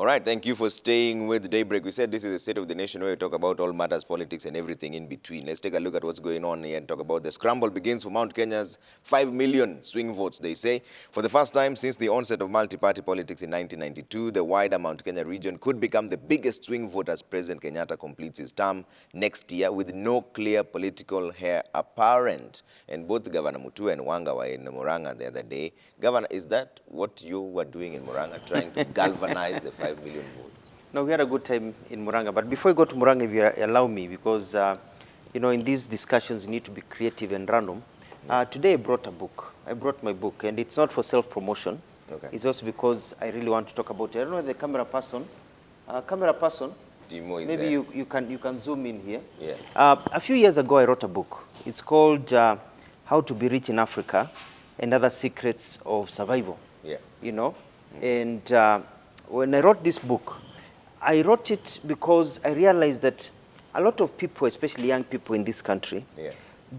All right, thank you for staying with Daybreak. We said this is the state of the nation where we talk about all matters, politics, and everything in between. Let's take a look at what's going on here and talk about the scramble begins for Mount Kenya's 5 million swing votes, they say. For the first time since the onset of multi-party politics in 1992, the wider Mount Kenya region could become the biggest swing vote as President Kenyatta completes his term next year with no clear political heir apparent. And both Governor Mutua and Wanga were in Murang'a the other day. Governor, is that what you were doing in Murang'a, trying to galvanize the 5 million votes? No, we had a good time in Murang'a. But before we go to Murang'a, if you allow me, because, you know, in these discussions, you need to be creative and random. Today, I brought a book. I brought my book, and it's not for self-promotion. Okay. It's also because I really want to talk about it. I don't know the camera person. Timo is maybe there. you can zoom in here. Yeah. A few years ago, I wrote a book. It's called How to Be Rich in Africa and Other Secrets of Survival. Yeah. You know? And when I wrote this book, I wrote it because I realized that a lot of people, especially young people in this country,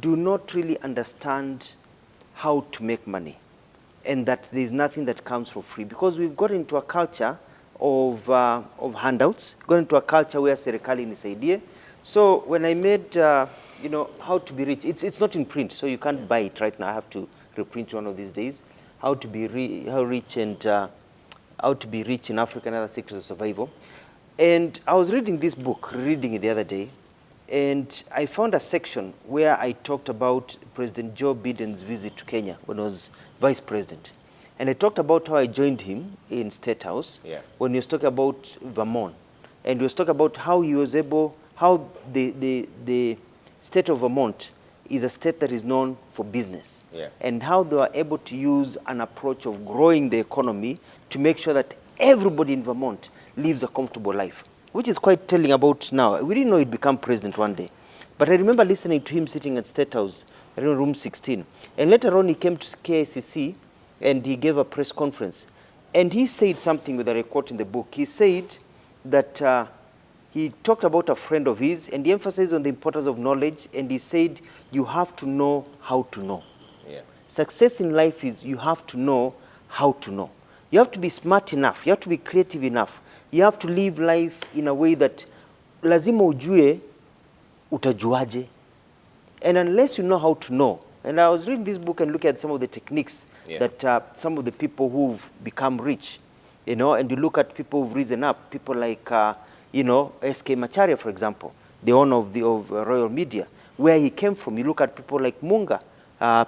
do not really understand how to make money, and that there's nothing that comes for free, because we've got into a culture of handouts, got into a culture where serikali nisaidie. So when I made, you know, How to Be Rich, it's not in print, so you can't buy it right now. I have to reprint one of these days. How to be rich in Africa and Other Secrets of Survival. And I was reading this book, reading it the other day, and I found a section where I talked about President Joe Biden's visit to Kenya when I was vice president. And I talked about how I joined him in State House when he was talking about Vermont. And he was talking about how he was able, how the state of Vermont is a state that is known for business, and how they were able to use an approach of growing the economy to make sure that everybody in Vermont lives a comfortable life, which is quite telling about now. We didn't know he'd become president one day, but I remember listening to him sitting at State House, room 16, and later on he came to KICC and he gave a press conference, and he said something with a quote in the book. He said that he talked about a friend of his, and he emphasized on the importance of knowledge, and he said, you have to know how to know. Success in life is you have to know how to know. You have to be smart enough. You have to be creative enough. You have to live life in a way that lazima ujue utajuaje. And unless you know how to know, and I was reading this book and looking at some of the techniques that some of the people who've become rich, you know, and you look at people who've risen up, people like, you know, S.K. Macharia, for example, the owner of Royal Media, where he came from. You look at people like Munga,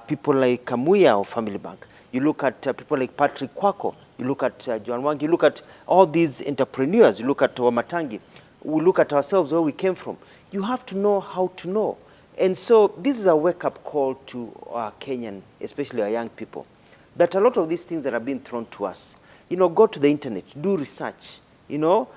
people like Kamuya of Family Bank. You look at people like Patrick Kwako. You look at Joan Wang. You look at all these entrepreneurs. You look at Wamatangi. We look at ourselves, where we came from. You have to know how to know. And so this is a wake-up call to our Kenyan, especially our young people, that a lot of these things that are being thrown to us, you know, go to the internet, do research, you know,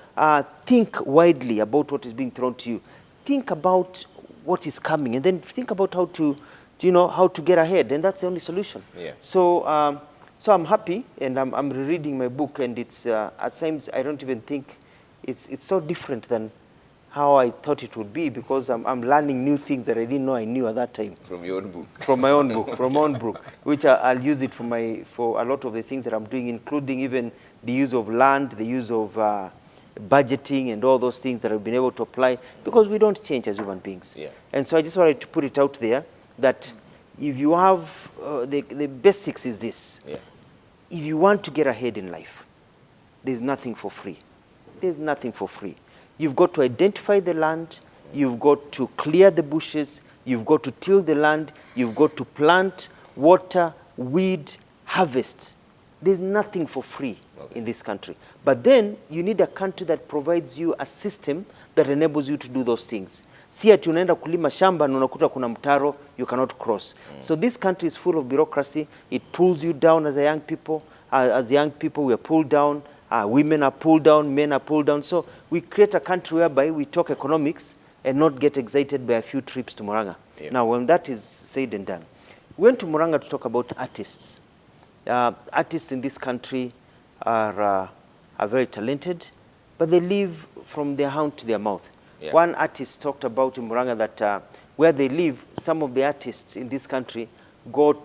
think widely about what is being thrown to you. Think about what is coming, and then think about how to, you know, how to get ahead, and that's the only solution. So, so I'm happy, and I'm rereading my book, and it's at times I don't even think it's so different than how I thought it would be, because I'm learning new things that I didn't know I knew at that time. From your own book. From my own book, from my own book, which I'll use it for a lot of the things that I'm doing, including even the use of land, the use of budgeting, and all those things that I've been able to apply, because we don't change as human beings. And so I just wanted to put it out there that if you have, the basics is this. If you want to get ahead in life, there's nothing for free. There's nothing for free. You've got to identify the land, you've got to clear the bushes, you've got to till the land, you've got to plant, water, weed, harvest. There's nothing for free in this country. But then you need a country that provides you a system that enables you to do those things. Si ati unaenda kulima shamba na unakuta kuna mtaro, you cannot cross. So this country is full of bureaucracy. It pulls you down as a young people. As young people, we are pulled down. Women are pulled down, men are pulled down. So we create a country whereby we talk economics and not get excited by a few trips to Murang'a. Now, when that is said and done, we went to Murang'a to talk about artists. Artists in this country are very talented, but they live from their hand to their mouth. One artist talked about in Murang'a that where they live, some of the artists in this country go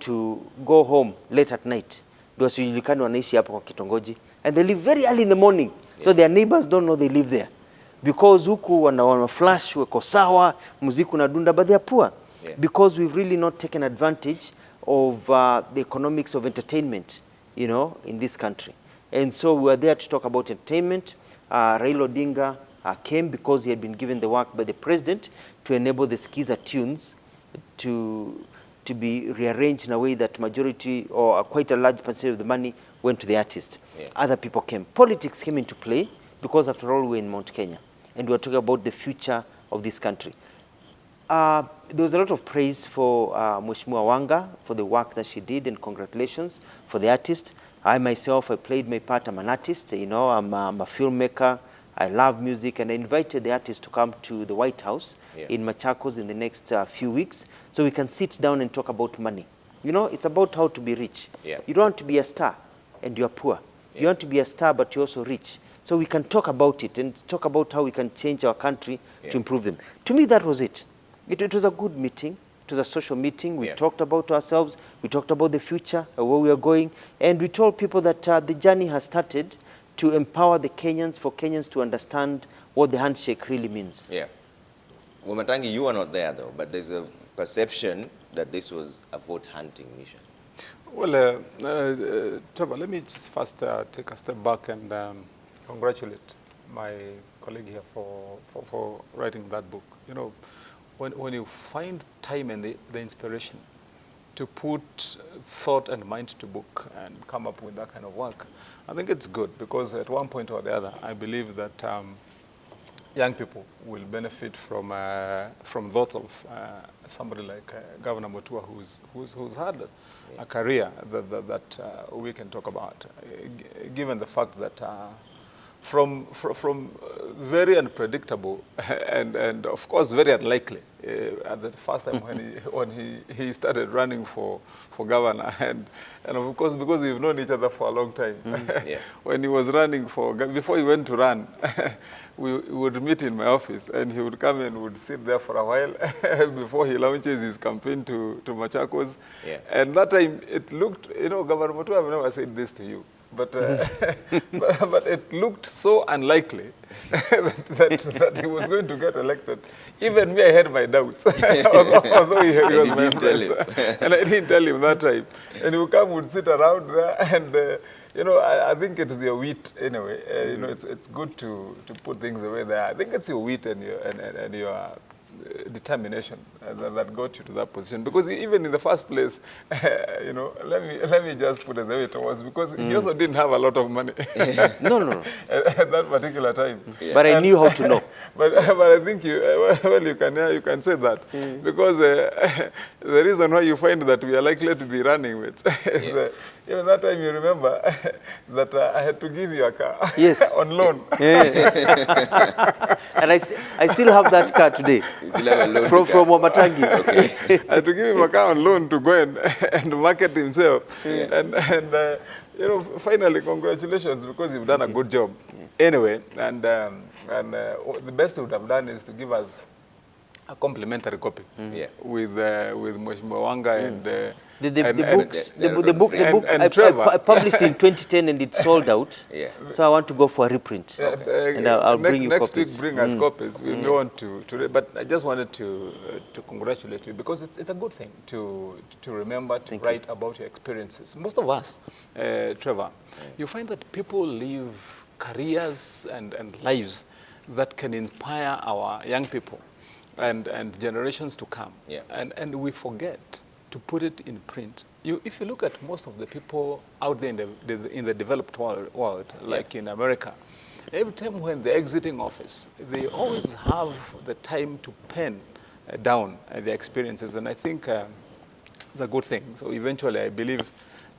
home late at night. And they leave very early in the morning So their neighbors don't know they live there. Because huku wana flash, wako sawa, muziki unadunda, but they are poor. Because we've really not taken advantage of the economics of entertainment, you know, in this country. And so we were there to talk about entertainment. Raila Odinga came because he had been given the work by the president to enable the Skiza tunes to be rearranged in a way that majority or quite a large percentage of the money went to the artist. Other people came. Politics came into play because after all we're in Mount Kenya and we're talking about the future of this country. There was a lot of praise for Mheshimiwa Wanga for the work that she did, and congratulations for the artist. I myself, I played my part. I'm an artist, you know, I'm a filmmaker. I love music, and I invited the artist to come to the White House in Machakos in the next few weeks so we can sit down and talk about money. You know, it's about how to be rich. You don't want to be a star and you're poor. You want to be a star but you're also rich. So we can talk about it and talk about how we can change our country to improve them. To me, that was it. It was a good meeting. It was a social meeting. We talked about ourselves. We talked about the future, where we are going. And we told people that the journey has started to empower the Kenyans, for Kenyans to understand what the handshake really means. Wamatangi, you are not there though, but there's a perception that this was a vote hunting mission. Well, Trevor, let me just first take a step back and congratulate my colleague here for writing that book. You know, when you find time and the inspiration to put thought and mind to book and come up with that kind of work, I think it's good, because at one point or the other, I believe that young people will benefit from thoughts of somebody like Governor Mutua, who's had a career that we can talk about, given the fact that from very unpredictable and of course very unlikely at the first time when he started running for governor, and of course because we've known each other for a long time. When he was running before he went to run, we would meet in my office and he would come and would sit there for a while before he launches his campaign to Machakos. And that time it looked, you know, Governor Mutua, I've never said this to you, but but it looked so unlikely that he was going to get elected. Even me, I had my doubts. Although he was my friend. And I didn't tell him that time. And he would come, would sit around there, and you know, I think it's your wit anyway. You know, it's good to put things the way they are. I think it's your wit and your determination that got you to that position. Because even in the first place, you know, let me just put it the way it was, because he also didn't have a lot of money. No. At that particular time. But I knew how to know. But I think you can say that, because the reason why you find that we are likely to be running with is even that time, you remember that I had to give you a car on loan. And I still have that car today. You still have a loan from Wamatangi. I had to give him a car on loan to go and market himself. And you know, finally, congratulations, because you've done a good job. Anyway, and the best you would have done is to give us a complimentary copy with Mheshimiwa Wanga and the book I published in 2010 and it sold out. So I want to go for a reprint. And I'll bring you copies. Next week, bring us copies. We may want to but I just wanted to congratulate you, because it's a good thing to remember to write about your experiences. Most of us, Trevor, you find that people live careers and lives that can inspire our young people and generations to come. And we forget to put it in print. If you look at most of the people out there in the developed world, like in America, every time when they're exiting office, they always have the time to pen down their experiences, and I think it's a good thing. So eventually, I believe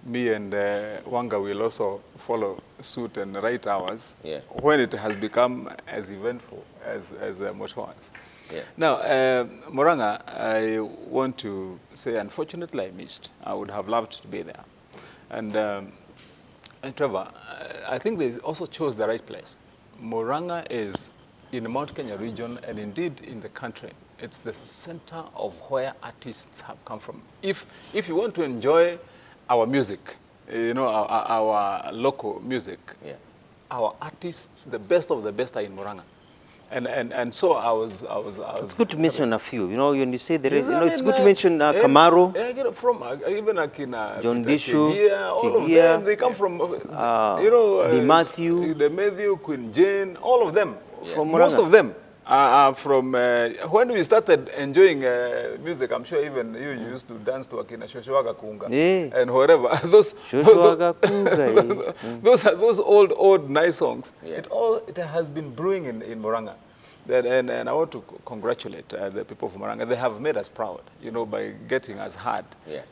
me and Wanga will also follow suit and write ours when it has become as eventful as Motwa's. Now, Moranga, I want to say, unfortunately, I missed. I would have loved to be there. And Trevor, I think they also chose the right place. Moranga is in the Mount Kenya region, and indeed in the country. It's the center of where artists have come from. If you want to enjoy our music, you know, our local music, our artists, the best of the best, are in Murang'a. And so I was. It's good to mention a few. You know, when you say there is, Yes, it's good to mention Kamaro, from even Akina, John Peter Dishu, Kegia, all of Kegia, them, they come from, the Matthew. the Matthew, Queen Jane, all of them. From Most Murang'a. of them are from, when we started enjoying music, I'm sure even you used to dance to Akina Shoshoaga Kunga and whatever. Shoshoaga Kunga. Those old nice songs. Yeah. It has been brewing in Murang'a. And I want to congratulate the people of Murang'a. They have made us proud, by getting us heard,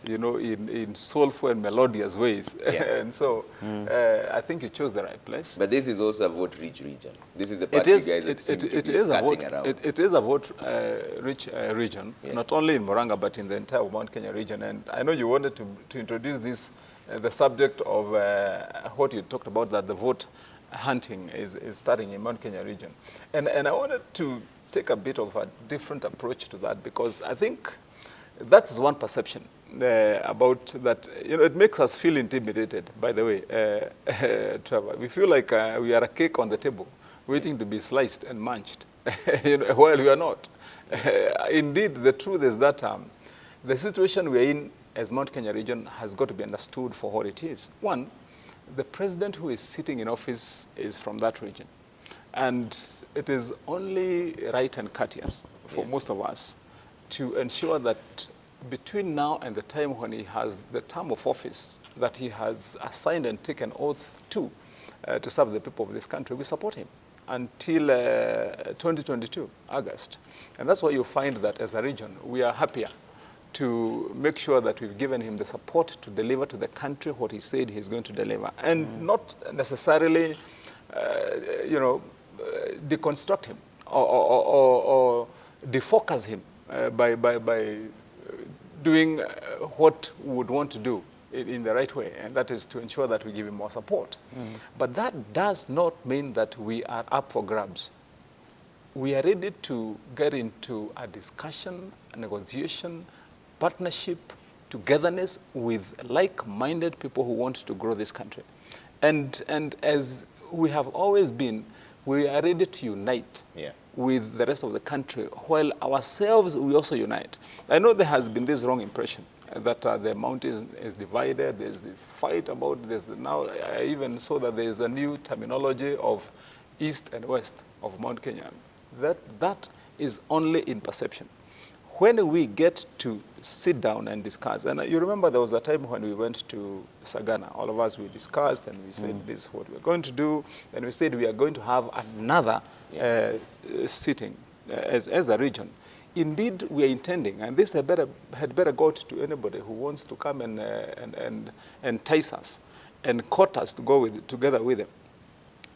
in soulful and melodious ways. Yeah. And so I think you chose the right place. But this is also a vote-rich region. This is the part you guys seem to be skirting around. It is a vote-rich region, not only in Murang'a, but in the entire Mount Kenya region. And I know you wanted to introduce this, the subject of what you talked about, that the vote hunting is starting in Mount Kenya region. And I wanted to take a bit of a different approach to that, because I think that's one perception about that. It makes us feel intimidated, by the way, Trevor. We feel like we are a cake on the table waiting to be sliced and munched, while we are not. Indeed, the truth is that the situation we are in as Mount Kenya region has got to be understood for what it is. One, the president who is sitting in office is from that region. And it is only right and courteous for most of us to ensure that between now and the time when he has the term of office that he has assigned and taken oath to serve the people of this country, we support him until 2022, August. And that's why you find that as a region, we are happier to make sure that we've given him the support to deliver to the country what he said he's going to deliver, and not necessarily, deconstruct him or defocus him by doing what we would want to do in the right way, and that is to ensure that we give him more support. But that does not mean that we are up for grabs. We are ready to get into a discussion, a negotiation, partnership, togetherness with like-minded people who want to grow this country. And as we have always been, we are ready to unite with the rest of the country, while ourselves we also unite. I know there has been this wrong impression that the mountain is divided, there's this fight about this. Now I even saw that there is a new terminology of east and west of Mount Kenya. That is only in perception. When we get to sit down and discuss, and you remember there was a time when we went to Sagana, all of us, we discussed and we said this is what we're going to do, and we said we are going to have another sitting as a region. Indeed, we are intending, and this had better go to anybody who wants to come and entice us and court us to go together with them,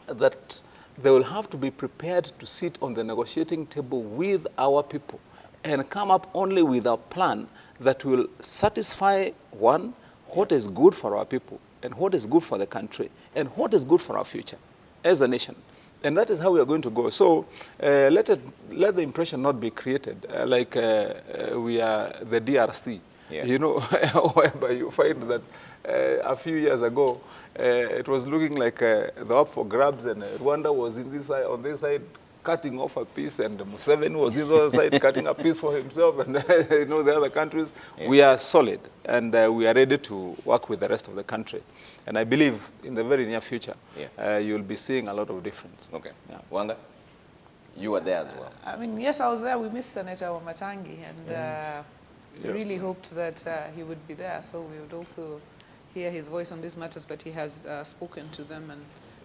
that they will have to be prepared to sit on the negotiating table with our people and come up only with a plan that will satisfy, one, what is good for our people, and what is good for the country, and what is good for our future as a nation. And that is how we are going to go. So let the impression not be created like we are the DRC, whereby you find that a few years ago it was looking like the up for grabs, and Rwanda was on this side cutting off a piece, and Museveni was on the other side cutting a piece for himself, and the other countries. We are solid, and we are ready to work with the rest of the country. And I believe in the very near future, you'll be seeing a lot of difference. Okay. Wanga, you were there as well. I mean, yes, I was there. We missed Senator Wamatangi, and we really hoped that he would be there, so we would also hear his voice on these matters, but he has spoken to them, and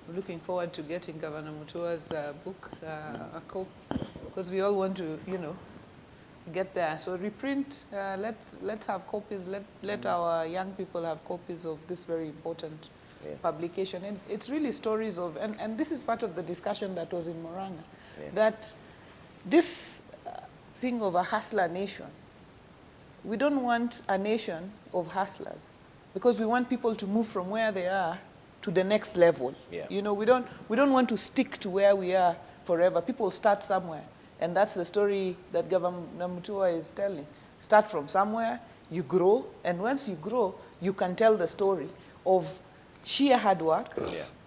we're looking forward to getting Governor Mutua's book, a copy, because we all want to, get there. So reprint, let's have copies, let our young people have copies of this very important publication. And it's really stories of, and this is part of the discussion that was in Murang'a, that this thing of a hustler nation, we don't want a nation of hustlers, because we want people to move from where they are to the next level. We don't want to stick to where we are forever. People start somewhere, and that's the story that Governor Mutua is telling. Start from somewhere, you grow, and once you grow, you can tell the story of sheer hard work,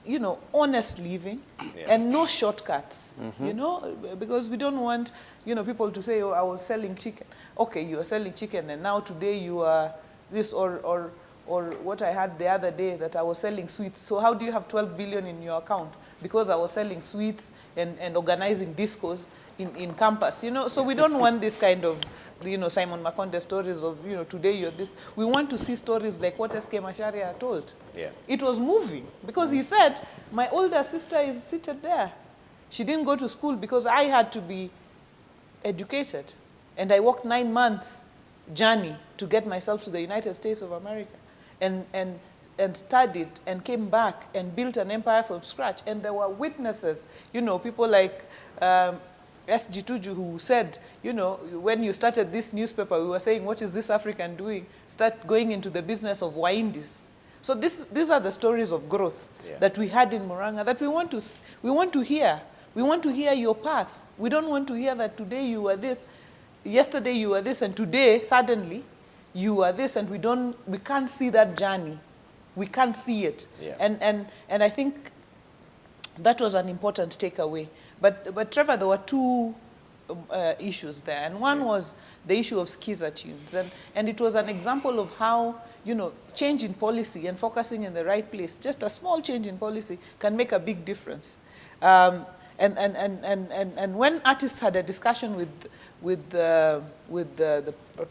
you know, honest living and no shortcuts, you know, because we don't want, you know, people to say, oh, I was selling chicken. Okay, you are selling chicken and now today you are this, or what I had the other day that I was selling sweets. So how do you have 12 billion in your account? Because I was selling sweets and organizing discos in campus, you know. So we don't want this kind of, you know, Simon Makonde stories of, you know, today you're this. We want to see stories like what S.K. Macharia told. Yeah. It was moving because he said, my older sister is seated there. She didn't go to school because I had to be educated. And I walked 9 months journey to get myself to the United States of America and studied and came back and built an empire from scratch. And there were witnesses, you know, people like S.G. Tuju, who said, you know, when you started this newspaper, we were saying, what is this African doing? Start going into the business of Waindis. So these are the stories of growth that we had in Murang'a that we want to hear. We want to hear your path. We don't want to hear that today you were this, yesterday you were this, and today, suddenly, you are this, and we can't see that journey. We can't see it. Yeah. And I think that was an important takeaway. But Trevor, there were two issues there. And one was the issue of skiza tunes. And it was an example of how, you know, change in policy and focusing in the right place, just a small change in policy can make a big difference. And when artists had a discussion with the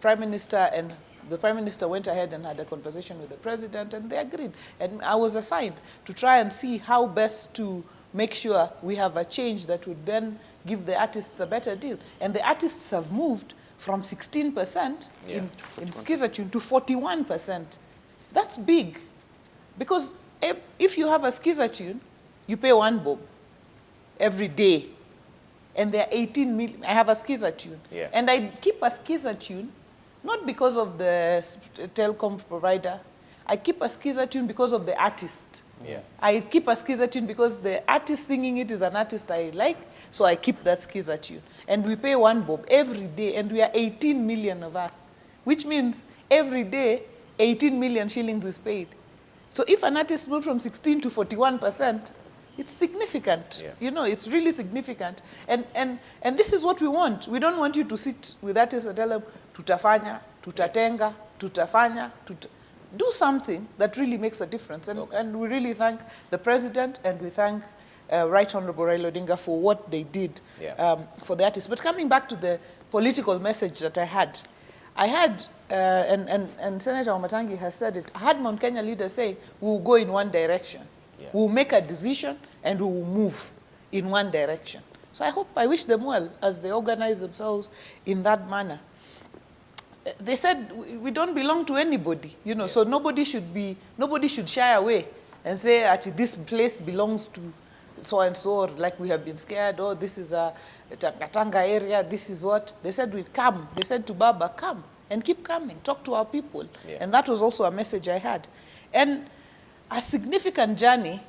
Prime Minister, and the Prime Minister went ahead and had a conversation with the President, and they agreed. And I was assigned to try and see how best to make sure we have a change that would then give the artists a better deal. And the artists have moved from 16% in skiza tune to 41%. That's big. Because if you have a skiza tune, you pay 1 bob every day. And there are 18 million. I have a skiza tune. Yeah. And I keep a skiza tune, not because of the telecom provider. I keep a skiza tune because of the artist. Yeah. I keep a skiza tune because the artist singing it is an artist I like, so I keep that skiza tune. And we pay 1 bob every day, and we are 18 million of us, which means every day 18 million shillings is paid. So if an artist moved from 16 to 41%, it's significant. Yeah. You know, it's really significant. And this is what we want. We don't want you to sit with artists and tell them, tutafanya, tutatenga, tutafanya, do something that really makes a difference. And we really thank the President, and we thank Right Honorable Raila Odinga for what they did for the artists. But coming back to the political message that I had, and Senator Wamatangi has said it, I had Mount Kenya leaders say, we will go in one direction. Yeah. We will make a decision and we will move in one direction. So I wish them well as they organize themselves in that manner. They said we don't belong to anybody, you know, so nobody should shy away and say, this place belongs to so and so, or like we have been scared, or this is a Tanga area, this is what. They said we come. They said to Baba, come and keep coming, talk to our people. Yeah. And that was also a message I had. And a significant journey,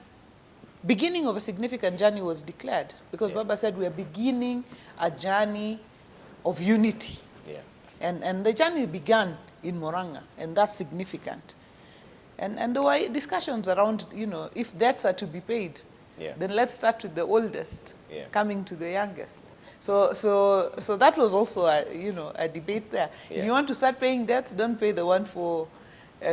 beginning of a significant journey was declared, because Baba said we are beginning a journey of unity. Yeah. And the journey began in Murang'a, and that's significant. And there were discussions around, you know, if debts are to be paid, then let's start with the oldest, coming to the youngest. So that was also a debate there. Yeah. If you want to start paying debts, don't pay the one for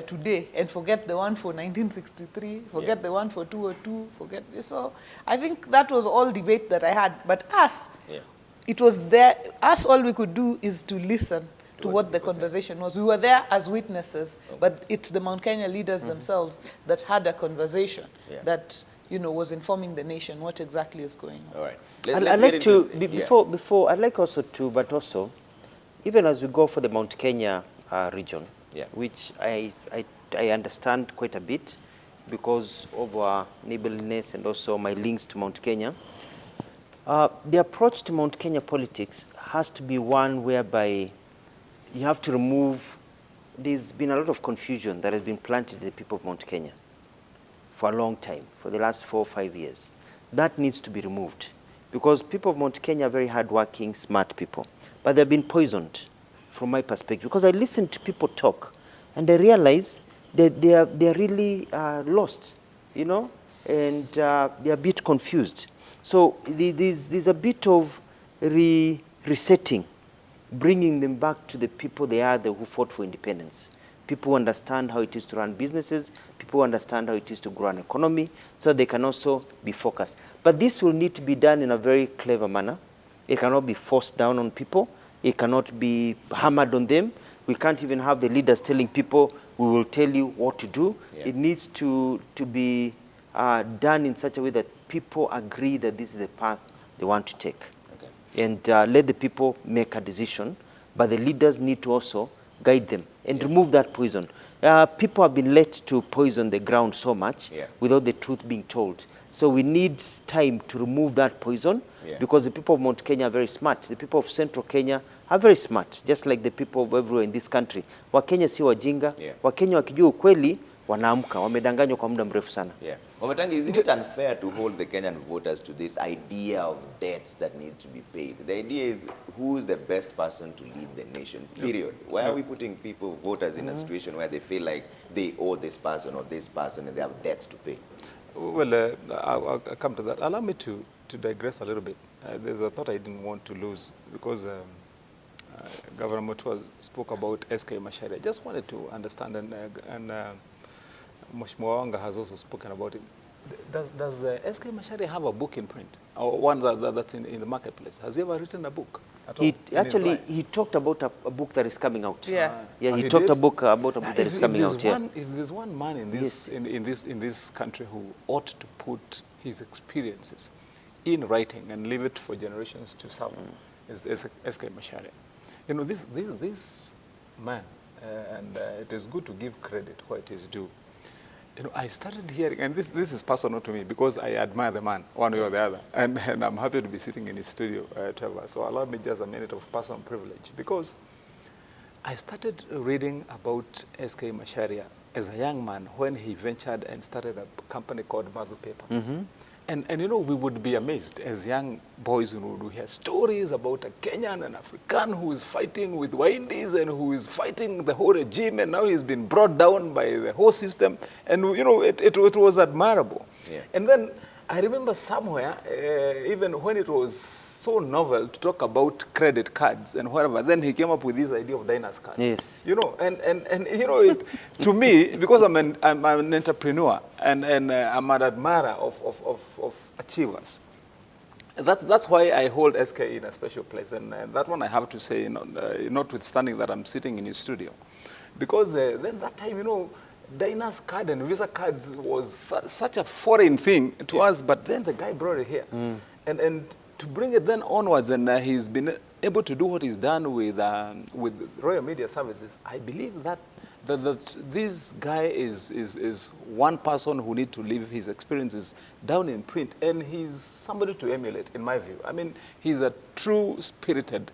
today and forget the one for 1963, forget the one for 202, forget. So I think that was all debate that I had. But us, it was there. Us, all we could do is to listen to what the conversation was. We were there as witnesses, but it's the Mount Kenya leaders themselves that had a conversation that, you know, was informing the nation what exactly is going on. All right. I'd like to, before, I'd like also to, but also, even as we go for the Mount Kenya region, which I understand quite a bit because of our neighborliness and also my links to Mount Kenya, the approach to Mount Kenya politics has to be one whereby you have to remove, there's been a lot of confusion that has been planted in the people of Mount Kenya for a long time, for the last 4 or 5 years. That needs to be removed because people of Mount Kenya are very hardworking, smart people, but they've been poisoned from my perspective because I listen to people talk and I realize that they are really lost, you know? and they are a bit confused. So there's a bit of resetting, bringing them back to the people they are who fought for independence. People who understand how it is to run businesses, people who understand how it is to grow an economy, so they can also be focused. But this will need to be done in a very clever manner. It cannot be forced down on people. It cannot be hammered on them. We can't even have the leaders telling people, we will tell you what to do. Yeah. It needs to be done in such a way that people agree that this is the path they want to take. Okay. And let the people make a decision, but the leaders need to also guide them and remove that poison. People have been led to poison the ground so much without the truth being told. So we need time to remove that poison because the people of Mount Kenya are very smart. The people of Central Kenya are very smart, just like the people of everywhere in this country. Wakenya si wajinga. Wakenya wakijua ukweli, wanaamka. Wamedanganywa kwa muda mrefu sana. Omatangi, is it unfair to hold the Kenyan voters to this idea of debts that need to be paid? The idea is who is the best person to lead the nation, period. Why are we putting people, voters, in a situation where they feel like they owe this person or this person and they have debts to pay? Well, I'll come to that. Allow me to digress a little bit. There's a thought I didn't want to lose because Governor Mutua spoke about SK Macharia. I just wanted to understand, and Mheshimiwa Wanga has also spoken about it. Does SK Macharia have a book in print, or one that's in the marketplace? Has he ever written a book? He talked about a book that is coming out. He talked about a book that is coming out. If there's one man in this country who ought to put his experiences in writing and leave it for generations to serve, is SK Macharia. You know, this man, and it is good to give credit where it is due. You know, I started hearing, and this is personal to me because I admire the man one way or the other, and I'm happy to be sitting in his studio, Trevor. So allow me just a minute of personal privilege because I started reading about SK Macharia as a young man when he ventured and started a company called Mazu Paper. And you know, we would be amazed as young boys, you know, we hear stories about a Kenyan and African who is fighting with Windis and who is fighting the whole regime, and now he's been brought down by the whole system. And, you know, it was admirable. And then I remember somewhere, even when it was so novel to talk about credit cards and whatever, then he came up with this idea of Diners card. Yes. You know, and you know, to me, because I'm an entrepreneur and I'm an admirer of achievers, that's why I hold SK in a special place. And that one I have to say, you know, notwithstanding that I'm sitting in his studio. Because then that time, you know, Diners card and Visa cards was such a foreign thing to us, but then the guy brought it here. And to bring it then onwards, and he's been able to do what he's done with Royal Media Services. I believe that this guy is one person who needs to leave his experiences down in print, and he's somebody to emulate, in my view. I mean, he's a true spirited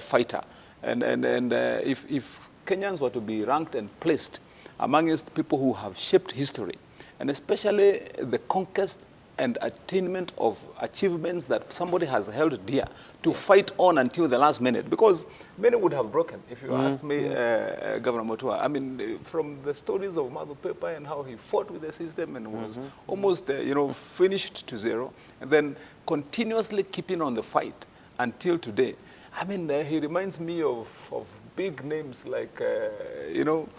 fighter, and if Kenyans were to be ranked and placed amongst people who have shaped history, and especially the conquest and attainment of achievements that somebody has held dear to fight on until the last minute, because many would have broken, if you asked me, Governor Mutua. I mean, from the stories of Mazu Pepa and how he fought with the system and was almost, you know, finished to zero, and then continuously keeping on the fight until today. I mean, he reminds me of big names like, you know,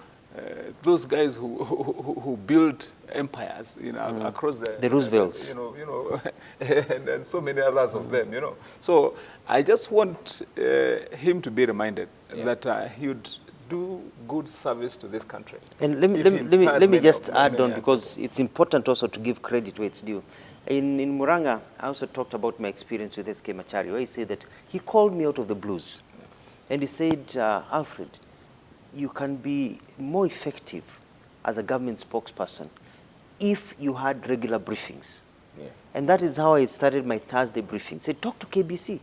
those guys who built empires, you know, across the Roosevelts, you know, and so many others of them, you know. So I just want him to be reminded that he would do good service to this country. And let me just add on, because it's important also to give credit where it's due. In Muranga, I also talked about my experience with SK Macharia, where he said that he called me out of the blues, and he said, Alfred, you can be more effective as a government spokesperson if you had regular briefings. And that is how I started my Thursday briefing. Say, talk to KBC.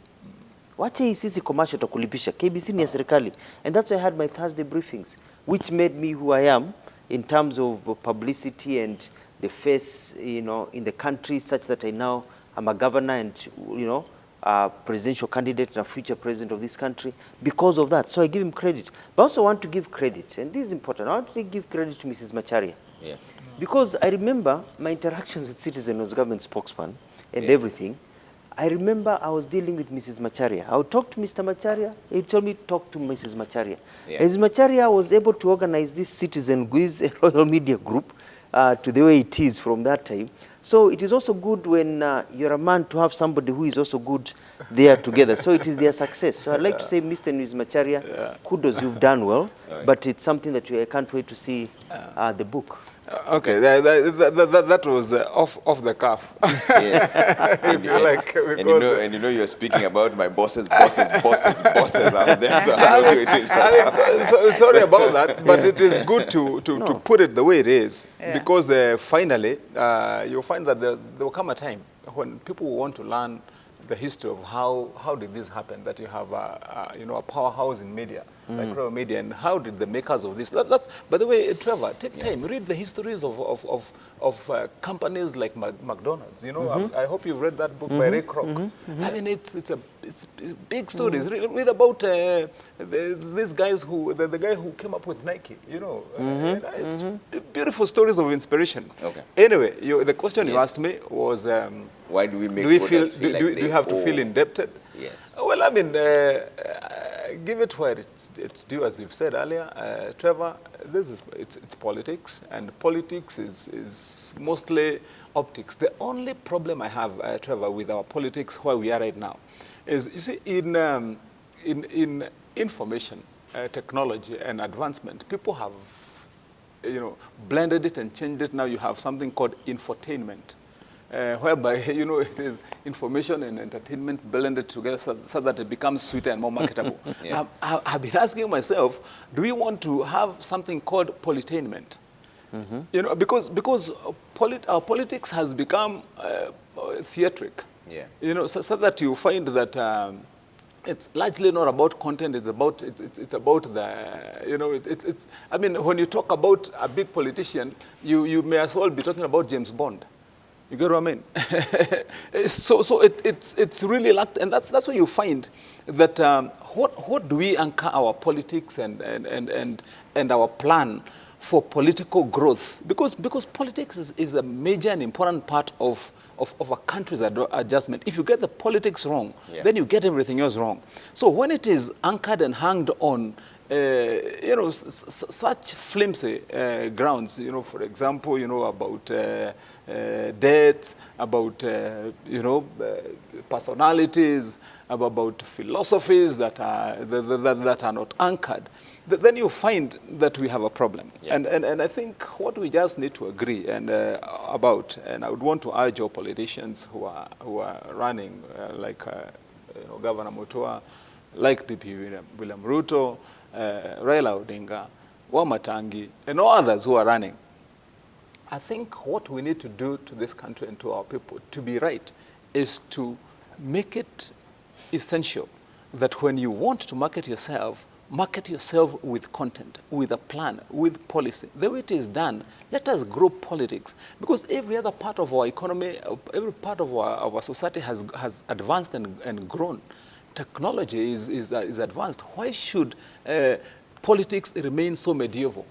Wacha hii sisi commercial takulipisha. KBC ni ya serikali. And that's why I had my Thursday briefings, which made me who I am in terms of publicity and the face, you know, in the country, such that I now am a governor and, you know, presidential candidate and a future president of this country because of that. So I give him credit. But I also want to give credit, and this is important. I want to give credit to Mrs. Macharia. Because I remember my interactions with Citizen as government spokesman and everything. I remember I was dealing with Mrs. Macharia. I would talk to Mr. Macharia. He told me talk to Mrs. Macharia. Mrs. Macharia was able to organize this Citizen Guiz Royal Media Group to the way it is from that time. So it is also good when you're a man to have somebody who is also good there together. So it is their success. So I'd like to say, Mr. and Ms. Macharia, kudos, you've done well. But it's something that I can't wait to see the book. Okay, that was off the cuff. Yes. And Because you're speaking about my bosses out there. So sorry about that, but it is good to put it the way it is, because finally you'll find that there will come a time when people want to learn the history of how did this happen, that you have a powerhouse in media, like Royal Media, and how did the makers of this, that's, by the way, Trevor, take time, read the histories of companies like McDonald's, I hope you've read that book by Ray Kroc. I mean, it's big stories. Read about these guys the guy who came up with Nike, it's beautiful stories of inspiration. Okay. Anyway, the question you asked me was, why do we make do we voters feel like do you have to feel indebted? Yes. Well, I mean, give it where it's due, as we've said earlier. Trevor, it's politics, and politics is mostly optics. The only problem I have, Trevor, with our politics where we are right now is, you see, in information technology and advancement, people have blended it and changed it. Now you have something called infotainment. Whereby, it is information and entertainment blended together so that it becomes sweeter and more marketable. I've been asking myself, do we want to have something called politainment? Because our politics has become theatric. So that you find that it's largely not about content. It's about the I mean, when you talk about a big politician, you may as well be talking about James Bond. You get what I mean? So it's really lacked, and that's why you find that what do we anchor our politics and our plan for political growth? Because politics is a major and important part of a country's adjustment. If you get the politics wrong, then you get everything else wrong. So when it is anchored and hanged on such flimsy grounds, for example, about dates, about, personalities, about philosophies that are not anchored, then you find that we have a problem. And I think what we just need to agree about, and I would want to urge our politicians who are running, like Governor Mutua, like DP William Ruto, Raila Odinga, Wamatangi, and all others who are running. I think what we need to do to this country and to our people to be right is to make it essential that when you want to market yourself with content, with a plan, with policy. The way it is done, let us grow politics. Because every other part of our economy, every part of our society has advanced and grown. Technology is advanced. Why should politics remain so medieval?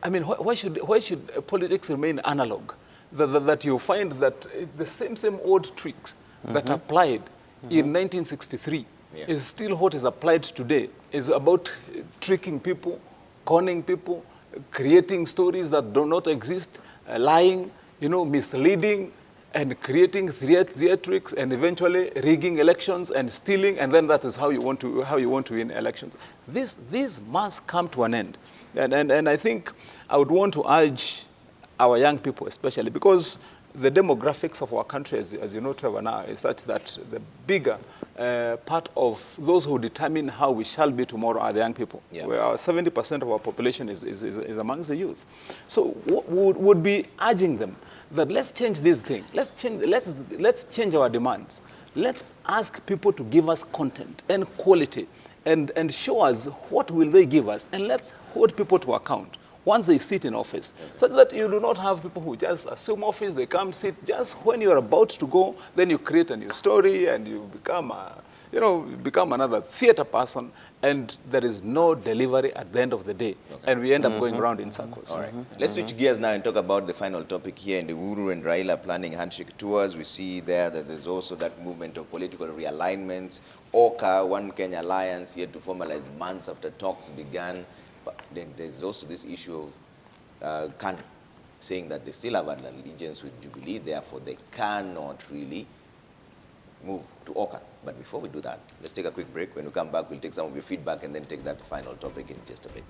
I mean, why should politics remain analog? That you find that the same old tricks that applied in 1963 is still what is applied today. It's about tricking people, conning people, creating stories that do not exist, lying, misleading, and creating theatrics, and eventually rigging elections and stealing, and then that is how you want to win elections. This must come to an end, and I think I would want to urge our young people, especially because the demographics of our country, as you know, Trevor, now is such that the bigger part of those who determine how we shall be tomorrow are the young people. Where 70% of our population is amongst the youth. So would be urging them that let's change this thing. Let's change our demands. Let's ask people to give us content and quality and show us what will they give us, and let's hold people to account once they sit in office, so that you do not have people who just assume office, they come sit, just when you're about to go, then you create a new story and you become you know, become another theater person, and there is no delivery at the end of the day. Okay. And we end up going around in circles. All right. Let's switch gears now and talk about the final topic here in the Uhuru and Raila planning handshake tours. We see there that there's also that movement of political realignments. OKA, One Kenya Alliance, yet to formalize months after talks began. But then there's also this issue of KANU saying that they still have an allegiance with Jubilee, therefore they cannot really move to OKA. But before we do that, let's take a quick break. When we come back, we'll take some of your feedback and then take that final topic in just a bit.